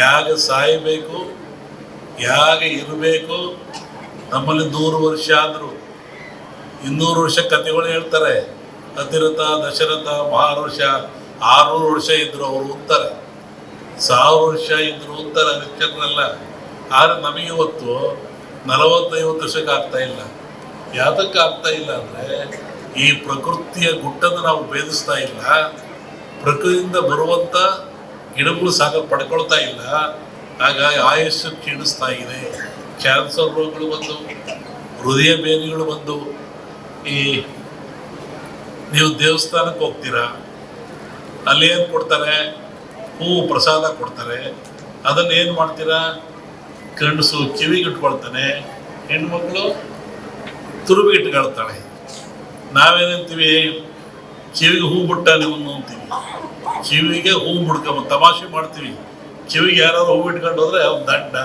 ಯಾಗ ಸಾಯಬೇಕು, ಯಾಗ ಇರಬೇಕು. ನಮ್ಮಲ್ಲಿ 100 ವರ್ಷ ಆದರೂ 200 ವರ್ಷ ಕಥೆಗಳು ಹೇಳ್ತಾರೆ. ಅತಿರಥ ದಶರಥ ಮಹಾರುಷ 600 ವರ್ಷ ಇದ್ರು ಅವರು ಅಂತಾರೆ, 1000 ವರ್ಷ ಇದ್ರು ಅಂತಾರೆ ಅಧಿಕ್ಷರನೆಲ್ಲ. ಆದರೆ ನಮಗೆ ಇವತ್ತು 40-50 ವರ್ಷಕ್ಕೆ ಆಗ್ತಾ ಇಲ್ಲ. ಯಾತಕ್ಕೆ ಆಗ್ತಾ ಇಲ್ಲ ಅಂದರೆ ಈ ಪ್ರಕೃತಿಯ ಗುಟ್ಟನ್ನು ನಾವು ಭೇದಿಸ್ತಾ ಇಲ್ಲ. ಪ್ರಕೃತಿಯಿಂದ ಬರುವಂಥ ಗಿಡಗಳು ಪಡ್ಕೊಳ್ತಾ ಇಲ್ಲ. ಹಾಗಾಗಿ ಆಯುಷ್ಯ ಕ್ಷೀಣಿಸ್ತಾ ಇದೆ. ಕ್ಯಾನ್ಸರ್ ರೋಗಗಳು ಬಂದು, ಹೃದಯ ಬೇನೆಗಳು ಬಂದು. ಈ ನೀವು ದೇವಸ್ಥಾನಕ್ಕೆ ಹೋಗ್ತೀರಾ, ಅಲ್ಲಿ ಏನು ಕೊಡ್ತಾರೆ? ಹೂವು ಪ್ರಸಾದ ಕೊಡ್ತಾರೆ. ಅದನ್ನು ಏನು ಮಾಡ್ತೀರಾ? ಗಂಡಸು ಕಿವಿಗೆ ಇಟ್ಕೊಳ್ತಾನೆ, ಹೆಣ್ಮಕ್ಳು ತುರುಬಿಗೆ ಇಟ್ಕೊಳ್ತಾಳೆ. ನಾವೇನಂತೀವಿ? ಕಿವಿಗೆ ಹೂ ಬಿಟ್ಟ ನೀವು ಅಂತೀವಿ. ಕಿವಿಗೆ ಹೂ ಬಿಡ್ಕೊಂಬ ತಮಾಷೆ ಮಾಡ್ತೀವಿ. ಕಿವಿಗೆ ಯಾರಾದ್ರು ಹೂ ಇಟ್ಕೊಂಡು ಹೋದ್ರೆ ಅವ್ನು ದಡ್ಡ,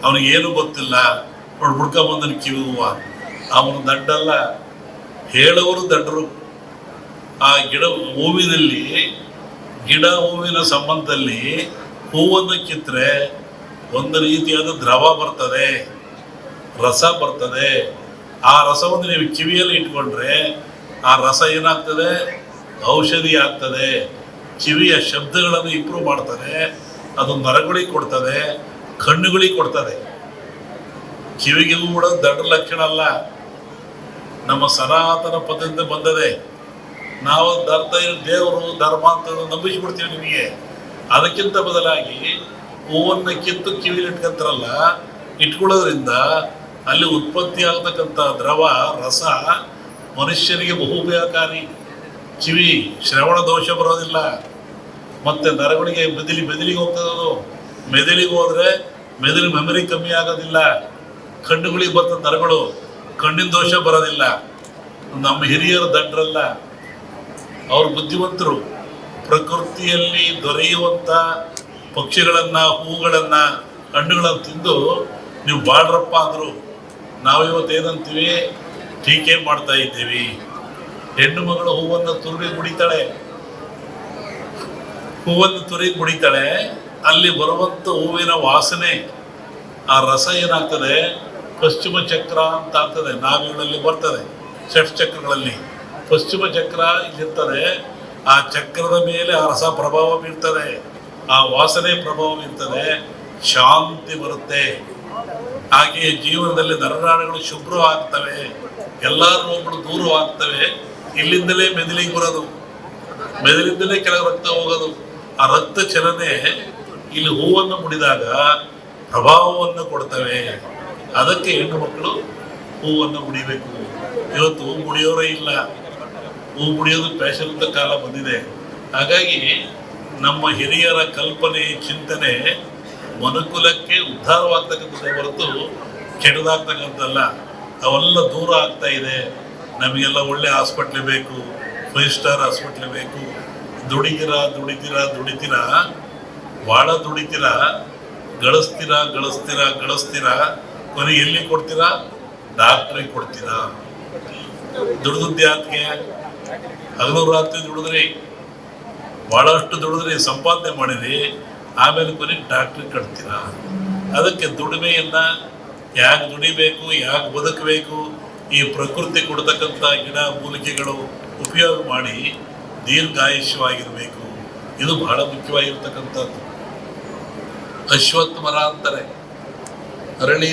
ಅವನಿಗೇನು ಗೊತ್ತಿಲ್ಲ, ನೋಡಿ ಬಿಡ್ಕೊಂಬಂದನ ಕಿವಿ ಹೂವ, ಅವನು ದಡ್ಡಲ್ಲ. ಹೇಳೋರು ದಡ್ಡರು. ಆ ಹೂವಿನಲ್ಲಿ ಗಿಡ ಹೂವಿನ ಸಂಬಂಧದಲ್ಲಿ ಹೂವನ್ನು ಕಿತ್ತರೆ ಒಂದು ರೀತಿಯಾದ ದ್ರವ ಬರ್ತದೆ, ರಸ ಬರ್ತದೆ. ಆ ರಸವನ್ನು ನೀವು ಕಿವಿಯಲ್ಲಿ ಇಟ್ಕೊಂಡ್ರೆ ಆ ರಸ ಏನಾಗ್ತದೆ? ಔಷಧಿ ಆಗ್ತದೆ. ಕಿವಿಯ ಶಬ್ದಗಳನ್ನು ಇಂಪ್ರೂವ್ ಮಾಡ್ತದೆ. ಅದು ನರಗಳಿಗೆ ಕೊಡ್ತದೆ, ಕಣ್ಣುಗಳಿಗೆ ಕೊಡ್ತದೆ. ಕಿವಿಗೆ ಹೂ ಬಿಡೋದು ದೊಡ್ಡ ಲಕ್ಷಣ ಅಲ್ಲ. ನಮ್ಮ ಸನಾತನ ಪದ್ಧತಿಯಿಂದ ಬಂದದೆ. ನಾವು ದೇವರು ಧರ್ಮ ಅಂತ ನಂಬಿಸ್ಬಿಡ್ತೀವಿ ನಿಮಗೆ. ಅದಕ್ಕಿಂತ ಬದಲಾಗಿ ಹೂವನ್ನು ಕಿತ್ತು ಕಿವಿಲಿ ಇಟ್ಕೊಂತಾರಲ್ಲ, ಇಟ್ಕೊಳ್ಳೋದ್ರಿಂದ ಅಲ್ಲಿ ಉತ್ಪತ್ತಿ ಆಗತಕ್ಕಂಥ ದ್ರವ ರಸ ಮನುಷ್ಯನಿಗೆ ಬಹುಪಯೋಗಕಾರಿ. ಕಿವಿ ಶ್ರವಣ ದೋಷ ಬರೋದಿಲ್ಲ. ಮತ್ತು ನರಗಳಿಗೆ ಮೆದುಳಿಗೆ ಹೋಗ್ತದೆ. ಅದು ಮೆದುಳಿಗೆ ಹೋದರೆ ಮೆದುಳು ಮೆಮರಿ ಕಮ್ಮಿ ಆಗೋದಿಲ್ಲ. ಕಣ್ಣುಗಳಿಗೆ ಬರ್ತದೆ ನರಗಳು, ಕಣ್ಣಿನ ದೋಷ ಬರೋದಿಲ್ಲ. ನಮ್ಮ ಹಿರಿಯರು ದಡ್ಡರಲ್ಲ, ಅವರು ಬುದ್ಧಿವಂತರು. ಪ್ರಕೃತಿಯಲ್ಲಿ ದೊರೆಯುವಂಥ ಪಕ್ಷಿಗಳನ್ನು, ಹೂಗಳನ್ನು, ಹಣ್ಣುಗಳನ್ನು ತಿಂದು ನೀವು ಬಾಳ್ರಪ್ಪ ಅಂದರು. ನಾವಿವತ್ತೇನಂತೀವಿ? ಟೀಕೆ ಮಾಡ್ತಾ ಇದ್ದೀವಿ. ಹೆಣ್ಣು ಮಗಳು ಹೂವನ್ನು ತುರುಗಿ ಮುಡಿತಾಳೆ, ಅಲ್ಲಿ ಬರುವಂಥ ಹೂವಿನ ವಾಸನೆ, ಆ ರಸ ಏನಾಗ್ತದೆ? ಪಶ್ಚಿಮ ಚಕ್ರ ಅಂತ ಆಗ್ತದೆ. ನಾವಿಗಳಲ್ಲಿ ಬರ್ತದೆ ಷಟ್ಚಕ್ರಗಳಲ್ಲಿ. ಪಶ್ಚಿಮ ಚಕ್ರ ಇಲ್ಲಿರ್ತದೆ. ಆ ಚಕ್ರದ ಮೇಲೆ ಆ ರಸ ಪ್ರಭಾವ ಬೀರ್ತದೆ, ಆ ವಾಸನೆ ಪ್ರಭಾವ ಬೀರ್ತದೆ, ಶಾಂತಿ ಬರುತ್ತೆ. ಹಾಗೆಯೇ ಜೀವನದಲ್ಲಿ ನರನಾಡುಗಳು ಶುಭ್ರವಾಗ್ತವೆ, ಎಲ್ಲ ರೋಗಗಳು ದೂರವಾಗ್ತವೆ. ಇಲ್ಲಿಂದಲೇ ಮೆದುಳಿಗೆ ಬರೋದು, ಮೆದುಳಿಂದಲೇ ಕೆಳಗೆ ರಕ್ತ ಹೋಗೋದು. ಆ ರಕ್ತ ಚಲನೆ ಇಲ್ಲಿ ಹೂವನ್ನು ಮುಡಿದಾಗ ಪ್ರಭಾವವನ್ನು ಕೊಡ್ತವೆ. ಅದಕ್ಕೆ ಹೆಣ್ಣು ಮಕ್ಕಳು ಹೂವನ್ನು ಮುಡಿಬೇಕು. ಇವತ್ತು ಹೂ ಮುಡಿಯೋರೇ ಇಲ್ಲ. ಹೂ ಮುಡಿಯೋದು ಫ್ಯಾಷನ್ ಅಂತ ಕಾಲ ಬಂದಿದೆ. ಹಾಗಾಗಿ ನಮ್ಮ ಹಿರಿಯರ ಕಲ್ಪನೆ, ಚಿಂತನೆ ಮನುಕುಲಕ್ಕೆ ಉದ್ಧಾರವಾಗ್ತಕ್ಕಂಥದ್ದೇ ಹೊರತು ಕೆಟ್ಟದಾಗ್ತಕ್ಕಂಥದ್ದಲ್ಲ. ಅವೆಲ್ಲ ದೂರ ಆಗ್ತಾ ಇದೆ. ನಮಗೆಲ್ಲ ಒಳ್ಳೆ ಹಾಸ್ಪಿಟ್ಲ್ ಬೇಕು, 5 ಸ್ಟಾರ್ ಹಾಸ್ಪಿಟ್ಲ್ ಬೇಕು. ದುಡಿತೀರಾ ಭಾಳ ದುಡಿತೀರಾ, ಗಳಿಸ್ತೀರಾ, ಕೊನೆಗೆ ಎಲ್ಲಿ ಕೊಡ್ತೀರಾ? ಡಾಕ್ಟ್ರಿಗೆ ಕೊಡ್ತೀರಾ. ದುಡಿದ್ಯಾತ್ಗೆ ಹಗಲು ರಾತ್ರಿ ದುಡಿದ್ರಿ, ಭಾಳಷ್ಟು ದುಡಿದ್ರಿ, ಸಂಪಾದನೆ ಮಾಡಿರಿ, ಆಮೇಲೆ ಕೊನೆಗೆ ಡಾಕ್ಟ್ರಿಗೆ ಕಟ್ತೀರಾ. ಅದಕ್ಕೆ ದುಡಿಮೆಯನ್ನು ಯಾಕೆ ದುಡಿಬೇಕು, ಯಾಕೆ ಬದುಕಬೇಕು? ಈ ಪ್ರಕೃತಿ ಕೊಡ್ತಕ್ಕಂಥ ಗಿಡ ಮೂಲಿಕೆಗಳು ಉಪಯೋಗ ಮಾಡಿ ದೀರ್ಘಾಯುಷ್ಯವಾಗಿರಬೇಕು. ಇದು ಬಹಳ ಮುಖ್ಯವಾಗಿರ್ತಕ್ಕಂಥದ್ದು. ಅಶ್ವತ್ಥ ಮರ ಅಂತಾರೆ, ಅರಳಿ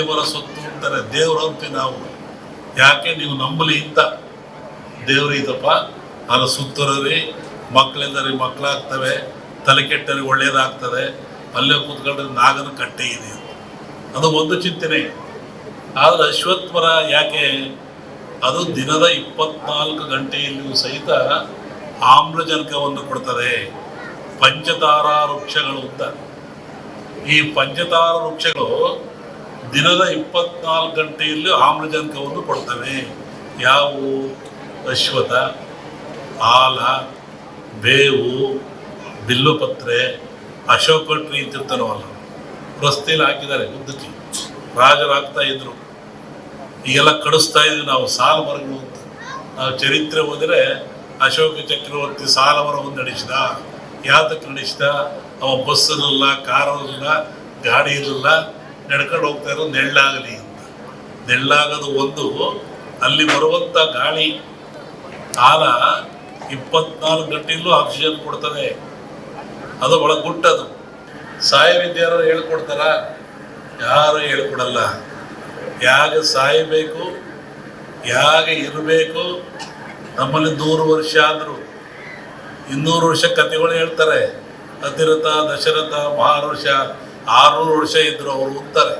ಮರ ಸೊತ್ತು ಅಂತಾರೆ. ದೇವರು ಅಂತೀವಿ ನಾವು. ಯಾಕೆ? ನೀವು ನಂಬಲಿ ಅಂತ. ದೇವ್ರು ಇದಪ್ಪ, ಅದು ಸುತ್ತರಿ, ಮಕ್ಕಳಿಂದರಿ ಮಕ್ಕಳಾಗ್ತವೆ, ತಲೆ ಕೆಟ್ಟರಿ ಒಳ್ಳೇದಾಗ್ತದೆ, ಅಲ್ಲೇ ಕೂತ್ಕೊಂಡ್ರೆ ನಾಗನ ಕಟ್ಟೆ ಇದೆ. ಅದು ಒಂದು ಚಿಂತನೆ. ಆದರೆ ಅಶ್ವತ್ಥ ಮರ ಯಾಕೆ? ಅದು ದಿನದ 24 ಗಂಟೆಯಲ್ಲಿಯೂ ಸಹಿತ ಆಮ್ಲಜನಕವನ್ನು ಕೊಡ್ತದೆ. ಪಂಚತಾರ ವೃಕ್ಷಗಳು ಅಂತ. ಈ ಪಂಚತಾರ ವೃಕ್ಷಗಳು ದಿನದ 24 ಗಂಟೆಯಲ್ಲಿ ಆಮ್ಲಜನಕವನ್ನು ಕೊಡ್ತವೆ. ಯಾವುವು? ಅಶ್ವತ್ಥ, ಆಲ, ಬೇವು, ಬಿಲ್ಲುಪತ್ರೆ, ಅಶೋಕ ಟ್ರೀ ಅಂತಿರ್ತಾನವಲ್ಲ, ರಸ್ತೆಯಲ್ಲಿ ಹಾಕಿದ್ದಾರೆ ಉದ್ದಕ್ಕೆ. ರಾಜರು ಹಾಕ್ತಾ ಇದ್ರು. ಈಗೆಲ್ಲ ಕಡಿಸ್ತಾ ಇದ್ವಿ ನಾವು ಸಾಲ ಮರಗಳು ಅಂತ. ನಾವು ಚರಿತ್ರೆ ಹೋದರೆ ಅಶೋಕ ಚಕ್ರವರ್ತಿ ಸಾಲ ಮರವನ್ನು ನಡೆಸಿದ. ಯಾತಕ್ಕೆ ನಡೆಸಿದ? ಅವ ಬಸ್ ಇರಲಿಲ್ಲ, ಕಾರ್ ಇರಲಿಲ್ಲ, ಗಾಡಿ ಇರಲಿಲ್ಲ, ನಡ್ಕೊಂಡು ಹೋಗ್ತಾ ಇರೋ ನೆಳ್ಳಾಗಲಿ ಅಂತ. ನೆಳ್ಳಾಗೋದು ಒಂದು, ಅಲ್ಲಿ ಬರುವಂಥ ಗಾಳಿ ಕಾಲ 24 ಗಂಟೆಯಲ್ಲೂ ಆಕ್ಸಿಜನ್ ಕೊಡ್ತದೆ. ಅದು ಬಹಳ ಗುಟ್ಟದು. ಸಾಯವಿದ್ಯಾರು ಹೇಳ್ಕೊಡ್ತಾರ? ಯಾರು ಹೇಳ್ಕೊಡಲ್ಲ. ಯಾಕೆ ಸಾಯಬೇಕು, ಯಾಕೆ ಇರಬೇಕು. ನಮ್ಮಲ್ಲಿ 100 ವರ್ಷ ಆದರೂ 200 ವರ್ಷ ಕಥೆಗಳು ಹೇಳ್ತಾರೆ. ಅತಿರಥ, ದಶರಥ, ಮಹಾರುಷ 600 ವರ್ಷ ಇದ್ರು ಅವರು ಅಂತಾರೆ,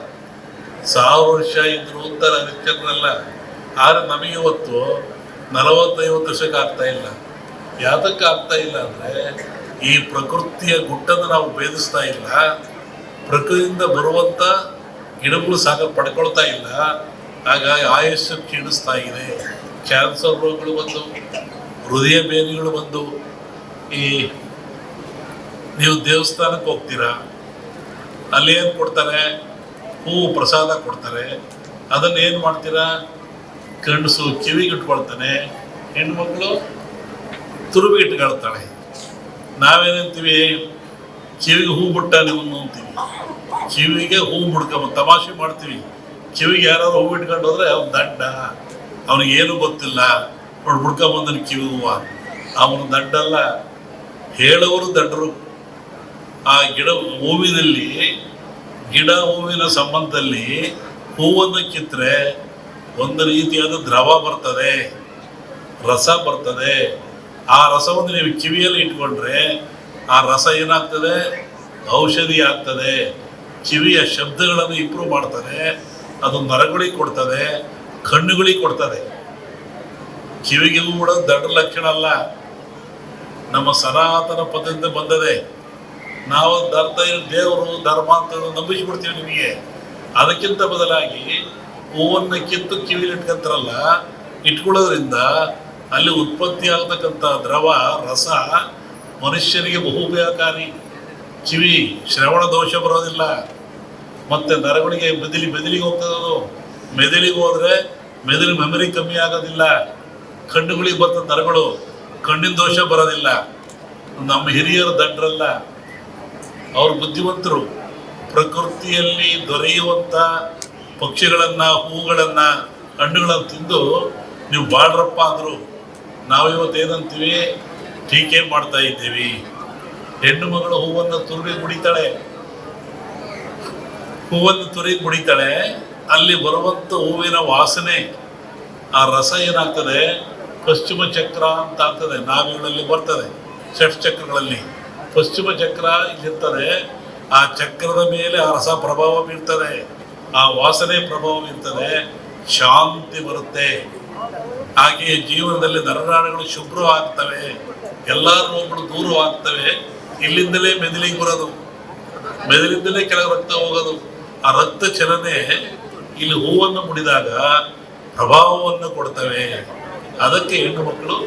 1000 ವರ್ಷ ಇದ್ರು ಅಂತಾರೆ ಹರಿಶ್ಚಂದ್ರಲ್ಲ. ಆದರೆ ನಮಗೆ ಇವತ್ತು 40-50 ವರ್ಷಕ್ಕೆ ಆಗ್ತಾ ಇಲ್ಲ. ಯಾತಕ್ಕೆ ಆಗ್ತಾ ಇಲ್ಲ ಅಂದರೆ ಈ ಪ್ರಕೃತಿಯ ಗುಟ್ಟನ್ನು ನಾವು ಭೇದಿಸ್ತಾ ಇಲ್ಲ. ಪ್ರಕೃತಿಯಿಂದ ಬರುವಂಥ ಗಿಡಗಳು ಪಡ್ಕೊಳ್ತಾ ಇಲ್ಲ. ಹಾಗಾಗಿ ಆಯುಷ್ಯ ಕ್ಷೀಣಿಸ್ತಾ ಇದೆ. ಕ್ಯಾನ್ಸರ್ ರೋಗಗಳು ಬಂದು, ಹೃದಯ ಬೇನೆಗಳು ಬಂದು. ಈ ನೀವು ದೇವಸ್ಥಾನಕ್ಕೆ ಹೋಗ್ತೀರಾ, ಅಲ್ಲಿ ಏನು ಕೊಡ್ತಾರೆ? ಹೂವು ಪ್ರಸಾದ ಕೊಡ್ತಾರೆ. ಅದನ್ನು ಏನು ಮಾಡ್ತೀರಾ? ಗಂಡಸು ಕಿವಿಗೆ ಇಟ್ಕೊಳ್ತಾನೆ, ಹೆಣ್ಮಕ್ಳು ತುರುಬಿಗೆ ಇಟ್ಕೊಳ್ತಾಳೆ. ನಾವೇನಂತೀವಿ? ಕಿವಿಗೆ ಹೂ ಬಿಟ್ಟ ನೀವು ಅಂತೀವಿ. ಕಿವಿಗೆ ಹೂ ಬಿಡ್ಕೊಂಬ ತಮಾಷೆ ಮಾಡ್ತೀವಿ. ಕಿವಿಗೆ ಯಾರು ಹೂ ಇಟ್ಕೊಂಡು ಹೋದ್ರೆ ಅವ್ನು ದಡ್ಡ, ಅವನಿಗೇನು ಗೊತ್ತಿಲ್ಲ, ನೋಡಿ ಬಿಡ್ಕೊಂಬಂದನು ಕಿವಿ ಹೂವು. ಅವನು ದಡ್ಡಲ್ಲ, ಹೇಳೋರು ದಡ್ಡರು. ಆ ಹೂವಿನಲ್ಲಿ, ಗಿಡ ಹೂವಿನ ಸಂಬಂಧದಲ್ಲಿ ಹೂವನ್ನು ಕಿತ್ತರೆ ಒಂದು ರೀತಿಯಾದ ದ್ರವ ಬರ್ತದೆ, ರಸ ಬರ್ತದೆ. ಆ ರಸವನ್ನು ನೀವು ಕಿವಿಯಲ್ಲಿ ಇಟ್ಕೊಂಡ್ರೆ ಆ ರಸ ಏನಾಗ್ತದೆ? ಔಷಧಿ ಆಗ್ತದೆ. ಕಿವಿಯ ಶಬ್ದಗಳನ್ನು ಇಂಪ್ರೂವ್ ಮಾಡ್ತದೆ. ಅದು ನರಗಳಿಗೆ ಕೊಡ್ತದೆ, ಕಣ್ಣುಗಳಿಗೆ ಕೊಡ್ತದೆ. ಕಿವಿಗೆ ಕೂಡ ದೊಡ್ಡ ಲಕ್ಷಣ ಅಲ್ಲ, ನಮ್ಮ ಸನಾತನ ಪದ್ಧತಿಯಿಂದ ಬಂದದೆ. ನಾವು ದೇವರು ಧರ್ಮ ಅಂತ ನಂಬಿಸ್ಬಿಡ್ತೀವಿ ನಿಮಗೆ. ಅದಕ್ಕಿಂತ ಬದಲಾಗಿ ಹೂವನ್ನು ಕಿತ್ತು ಕಿವಿಲಿ ಇಟ್ಕೊಂತಾರಲ್ಲ, ಇಟ್ಕೊಳ್ಳೋದ್ರಿಂದ ಅಲ್ಲಿ ಉತ್ಪತ್ತಿ ಆಗತಕ್ಕಂಥ ದ್ರವ, ರಸ ಮನುಷ್ಯನಿಗೆ ಬಹುಪಯೋಗಕಾರಿ. ಕಿವಿ ಶ್ರವಣ ದೋಷ ಬರೋದಿಲ್ಲ. ಮತ್ತು ನರಗಳಿಗೆ ಮೆದುಳಿಗೆ ಹೋಗ್ತದದು. ಮೆದುಳಿಗೆ ಹೋದರೆ ಮೆದುಳು ಮೆಮರಿ ಕಮ್ಮಿ ಆಗೋದಿಲ್ಲ. ಕಣ್ಣುಗಳಿಗೆ ಬರ್ತದ ನರಗಳು, ಕಣ್ಣಿನ ದೋಷ ಬರೋದಿಲ್ಲ. ನಮ್ಮ ಹಿರಿಯರು ದಡ್ಡರಲ್ಲ, ಅವರು ಬುದ್ಧಿವಂತರು. ಪ್ರಕೃತಿಯಲ್ಲಿ ದೊರೆಯುವಂಥ ಪಕ್ಷಿಗಳನ್ನು, ಹೂಗಳನ್ನು, ಹಣ್ಣುಗಳನ್ನು ತಿಂದು ನೀವು ಬಾಳ್ರಪ್ಪ ಅಂದರು. ನಾವಿವತ್ತೇನಂತೀವಿ? ಟೀಕೆ ಮಾಡ್ತಾ ಇದ್ದೀವಿ. ಹೆಣ್ಣು ಮಗಳು ಹೂವನ್ನು ತುರುಗಿ ಮುಡಿತಾಳೆ, ಮುಡಿತಾಳೆ. ಅಲ್ಲಿ ಬರುವಂಥ ಹೂವಿನ ವಾಸನೆ, ಆ ರಸ ಏನಾಗ್ತದೆ? ಪಶ್ಚಿಮ ಚಕ್ರ ಅಂತ ಆಗ್ತದೆ. ನಾವಿಗಳಲ್ಲಿ ಬರ್ತದೆ, ಷಟ್ಚಕ್ರಗಳಲ್ಲಿ ಪಶ್ಚಿಮ ಚಕ್ರ ಇಲ್ಲಿರ್ತದೆ. ಆ ಚಕ್ರದ ಮೇಲೆ ಆ ರಸ ಪ್ರಭಾವ ಬೀರ್ತದೆ, ಆ ವಾಸನೆ ಪ್ರಭಾವ ಬೀರ್ತದೆ. ಶಾಂತಿ ಬರುತ್ತೆ. ಹಾಗೆಯೇ ಜೀವನದಲ್ಲಿ ನರನಾಡಿಗಳು ಶುಭ್ರವಾಗ್ತವೆ, ಎಲ್ಲ ರೋಗಗಳು ದೂರವಾಗ್ತವೆ. ಇಲ್ಲಿಂದಲೇ ಮೆದುಳಿಗೆ ಬರೋದು, ಮೆದುಳಿಂದಲೇ ಕೆಳಗೆ ರಕ್ತ ಹೋಗೋದು. ಆ ರಕ್ತ ಚಲನೆ ಇಲ್ಲಿ ಹೂವನ್ನು ಮುಡಿದಾಗ ಪ್ರಭಾವವನ್ನು ಕೊಡ್ತವೆ. ಅದಕ್ಕೆ ಹೆಣ್ಣು ಮಕ್ಕಳು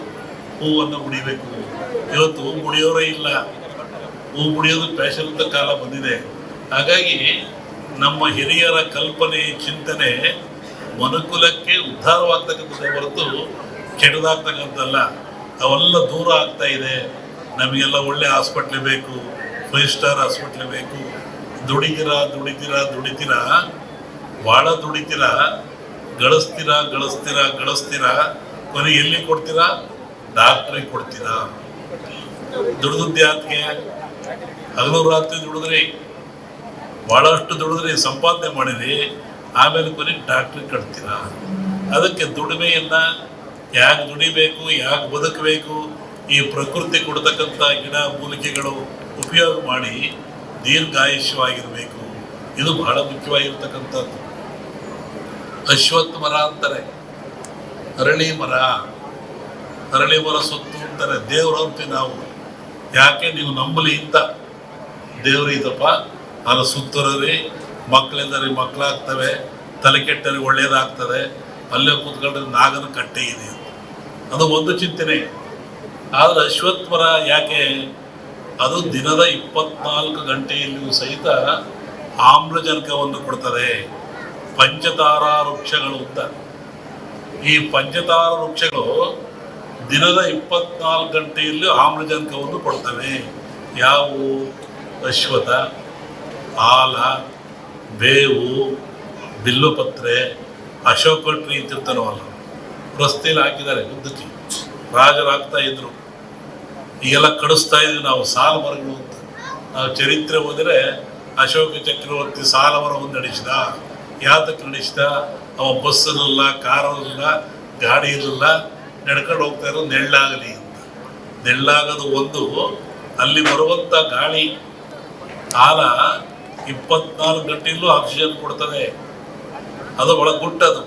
ಹೂವನ್ನು ಮುಡಿಬೇಕು. ಇವತ್ತು ಹೂ ಮುಡಿಯೋರೇ ಇಲ್ಲ. ಹೂ ಮುಡಿಯೋದು ಫ್ಯಾಷನ್ ಅಂತ ಕಾಲ ಬಂದಿದೆ. ಹಾಗಾಗಿ ನಮ್ಮ ಹಿರಿಯರ ಕಲ್ಪನೆ, ಚಿಂತನೆ ಮನುಕುಲಕ್ಕೆ ಉದ್ಧಾರವಾಗ್ತಕ್ಕಂಥದ್ದೇ ಹೊರತು ಕೆಟ್ಟದಾಗ್ತಕ್ಕಂಥದ್ದಲ್ಲ. ಅವೆಲ್ಲ ದೂರ ಆಗ್ತಾ ಇದೆ. ನಮಗೆಲ್ಲ ಒಳ್ಳೆ ಹಾಸ್ಪಿಟ್ಲ್ ಬೇಕು, 5 ಸ್ಟಾರ್ ಹಾಸ್ಪಿಟ್ಲ್ ಬೇಕು. ದುಡಿತೀರಾ ಭಾಳ ದುಡಿತೀರಾ, ಗಳಿಸ್ತೀರಾ. ಕೊನೆಗೆ ಎಲ್ಲಿ ಕೊಡ್ತೀರಾ? ಡಾಕ್ಟ್ರಿಗೆ ಕೊಡ್ತೀರಾ. ದುಡಿದ್ಯಾತ್ಗೆ ಹಗಲು ರಾತ್ರಿ ದುಡಿದ್ರಿ, ಭಾಳಷ್ಟು ದುಡಿದ್ರಿ, ಸಂಪಾದನೆ ಮಾಡಿದ್ರಿ, ಆಮೇಲೆ ಕೊನೆಗೆ ಡಾಕ್ಟ್ರಿಗೆ ಕಟ್ತೀರಾ. ಅದಕ್ಕೆ ದುಡಿಮೆಯನ್ನು ಯಾಕೆ ದುಡಿಬೇಕು, ಯಾಕೆ ಬದುಕಬೇಕು? ಈ ಪ್ರಕೃತಿ ಕೊಡ್ತಕ್ಕಂಥ ಗಿಡ ಮೂಲಿಕೆಗಳು ಉಪಯೋಗ ಮಾಡಿ ದೀರ್ಘಾಯುಷ್ಯವಾಗಿರಬೇಕು. ಇದು ಬಹಳ ಮುಖ್ಯವಾಗಿರ್ತಕ್ಕಂಥದ್ದು. ಅಶ್ವತ್ಥ ಮರ ಅಂತಾರೆ, ಅರಳಿ ಮರ ಸುತ್ತು ಅಂತಾರೆ. ದೇವ್ರಂತೆ ನಾವು ಯಾಕೆ ನೀವು ನಂಬಲಿ ಅಂತ. ದೇವ್ರು ಇದಪ್ಪ, ಅದು ಸುತ್ತರಿ, ಮಕ್ಕಳಿಂದರಿ ಮಕ್ಕಳಾಗ್ತವೆ, ತಲೆ ಕೆಟ್ಟರಿ ಒಳ್ಳೇದಾಗ್ತದೆ, ಅಲ್ಲೇ ಕೂತ್ಕೊಂಡ್ರೆ ನಾಗನ ಕಟ್ಟೆ ಇದೆ. ಅದು ಒಂದು ಚಿಂತನೆ. ಆದರೆ ಅಶ್ವತ್ಥ ಮರ ಯಾಕೆ? ಅದು ದಿನದ 24 ಗಂಟೆಯಲ್ಲಿಯೂ ಸಹಿತ ಆಮ್ಲಜನಕವನ್ನು ಕೊಡ್ತದೆ. ಪಂಚತಾರ ವೃಕ್ಷಗಳು ಅಂತ. ಈ ಪಂಚತಾರ ವೃಕ್ಷಗಳು ದಿನದ 24 ಗಂಟೆಯಲ್ಲಿ ಆಮ್ಲಜನಕವನ್ನು ಕೊಡ್ತವೆ. ಯಾವುವು? ಅಶ್ವಥ, ಆಲ, ಬೇವು, ಬಿಲ್ಲುಪತ್ರೆ, ಅಶೋಕ ಟ್ರೀ ಅಂತಿರ್ತಾನವಲ್ಲ, ರಸ್ತೆಯಲ್ಲಿ ಹಾಕಿದ್ದಾರೆ ಉದ್ದಕ್ಕೆ, ರಾಜರು ಹಾಕ್ತಾ ಇದ್ರು. ಈಗೆಲ್ಲ ಕಡಿಸ್ತಾ ಇದ್ವಿ ನಾವು ಸಾಲ ಮರಗಳು ಅಂತ. ನಾವು ಚರಿತ್ರೆ ಓದಿದ್ರೆ ಅಶೋಕ ಚಕ್ರವರ್ತಿ ಸಾಲ ಮರ ಒಂದು ನಡೆಸಿದ. ಯಾತಕ್ಕೆ ನಡೆಸಿದ? ಅವ ಬಸ್ ಇರಲಿಲ್ಲ, ಕಾರ್ ಇರಲಿಲ್ಲ, ಗಾಡಿ ಇರಲಿಲ್ಲ, ನಡ್ಕೊಂಡು ಹೋಗ್ತಾ ಇರೋ ನೆಳ್ಳಾಗಲಿ ಅಂತ. ನೆಳ್ಳಾಗೋದು ಒಂದು, ಅಲ್ಲಿ ಬರುವಂಥ ಗಾಳಿ ಆಲ 24 ಗಂಟೆಯಲ್ಲೂ ಆಕ್ಸಿಜನ್ ಕೊಡ್ತದೆ. ಅದು ಬಹಳ ಗುಟ್ಟದು.